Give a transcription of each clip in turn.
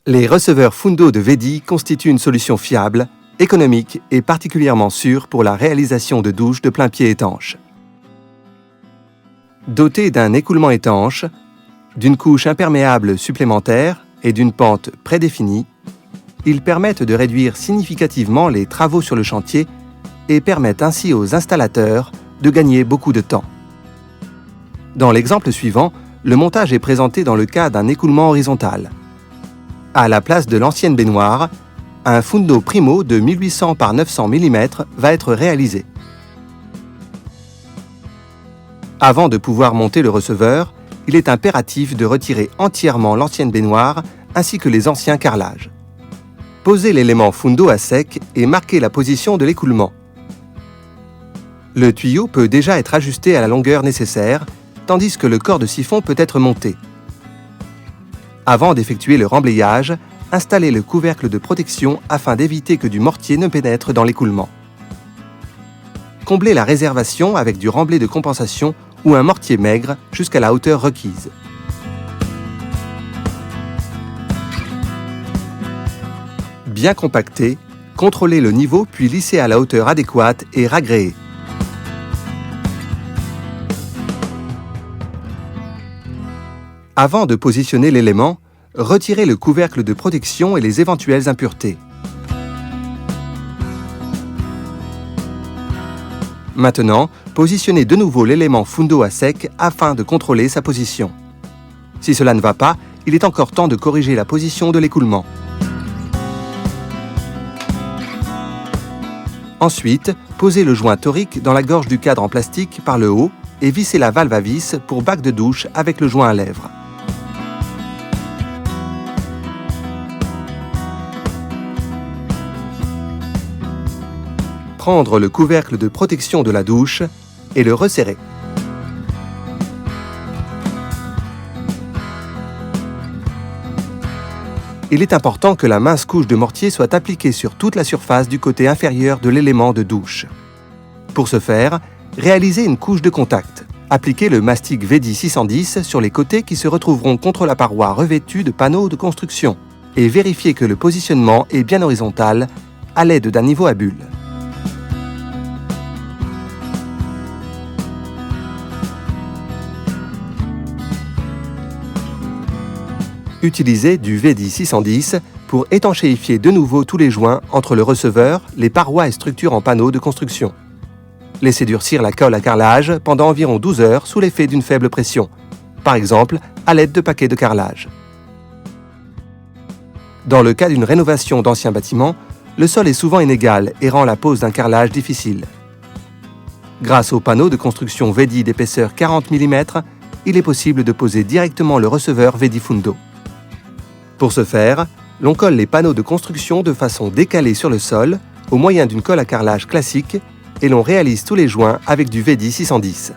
Les receveurs Fundo de Vedi constituent une solution fiable, économique et particulièrement sûre pour la réalisation de douches de plain-pied étanches. Dotés d'un écoulement étanche, d'une couche imperméable supplémentaire et d'une pente prédéfinie, ils permettent de réduire significativement les travaux sur le chantier et permettent ainsi aux installateurs de gagner beaucoup de temps. Dans l'exemple suivant, le montage est présenté dans le cas d'un écoulement horizontal. À la place de l'ancienne baignoire, un Fundo Primo de 1800 par 900 mm va être réalisé. Avant de pouvoir monter le receveur, il est impératif de retirer entièrement l'ancienne baignoire ainsi que les anciens carrelages. Posez l'élément Fundo à sec et marquez la position de l'écoulement. Le tuyau peut déjà être ajusté à la longueur nécessaire, tandis que le corps de siphon peut être monté. Avant d'effectuer le remblayage, installez le couvercle de protection afin d'éviter que du mortier ne pénètre dans l'écoulement. Comblez la réservation avec du remblai de compensation ou un mortier maigre jusqu'à la hauteur requise. Bien compacté, contrôlez le niveau puis lissez à la hauteur adéquate et ragréez. Avant de positionner l'élément, retirez le couvercle de protection et les éventuelles impuretés. Maintenant, positionnez de nouveau l'élément Fundo à sec afin de contrôler sa position. Si cela ne va pas, il est encore temps de corriger la position de l'écoulement. Ensuite, posez le joint torique dans la gorge du cadre en plastique par le haut et vissez la valve à vis pour bac de douche avec le joint à lèvres. Prendre le couvercle de protection de la douche et le resserrer. Il est important que la mince couche de mortier soit appliquée sur toute la surface du côté inférieur de l'élément de douche. Pour ce faire, réalisez une couche de contact. Appliquez le mastic Vedi 610 sur les côtés qui se retrouveront contre la paroi revêtue de panneaux de construction et vérifiez que le positionnement est bien horizontal à l'aide d'un niveau à bulles. Utilisez du Vedi 610 pour étanchéifier de nouveau tous les joints entre le receveur, les parois et structures en panneaux de construction. Laissez durcir la colle à carrelage pendant environ 12 heures sous l'effet d'une faible pression, par exemple à l'aide de paquets de carrelage. Dans le cas d'une rénovation d'anciens bâtiments, le sol est souvent inégal et rend la pose d'un carrelage difficile. Grâce aux panneaux de construction Vedi d'épaisseur 40 mm, il est possible de poser directement le receveur Vedi Fundo. Pour ce faire, l'on colle les panneaux de construction de façon décalée sur le sol, au moyen d'une colle à carrelage classique, et l'on réalise tous les joints avec du Vedi 610.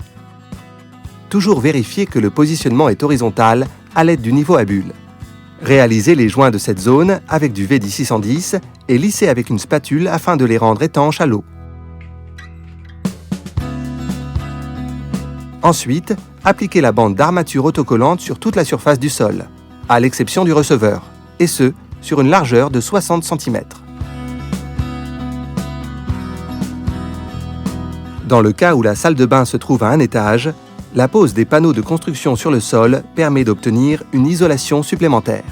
Toujours vérifier que le positionnement est horizontal à l'aide du niveau à bulles. Réalisez les joints de cette zone avec du Vedi 610 et lissez avec une spatule afin de les rendre étanches à l'eau. Ensuite, appliquez la bande d'armature autocollante sur toute la surface du sol, à l'exception du receveur, et ce, sur une largeur de 60 cm. Dans le cas où la salle de bain se trouve à un étage, la pose des panneaux de construction sur le sol permet d'obtenir une isolation supplémentaire.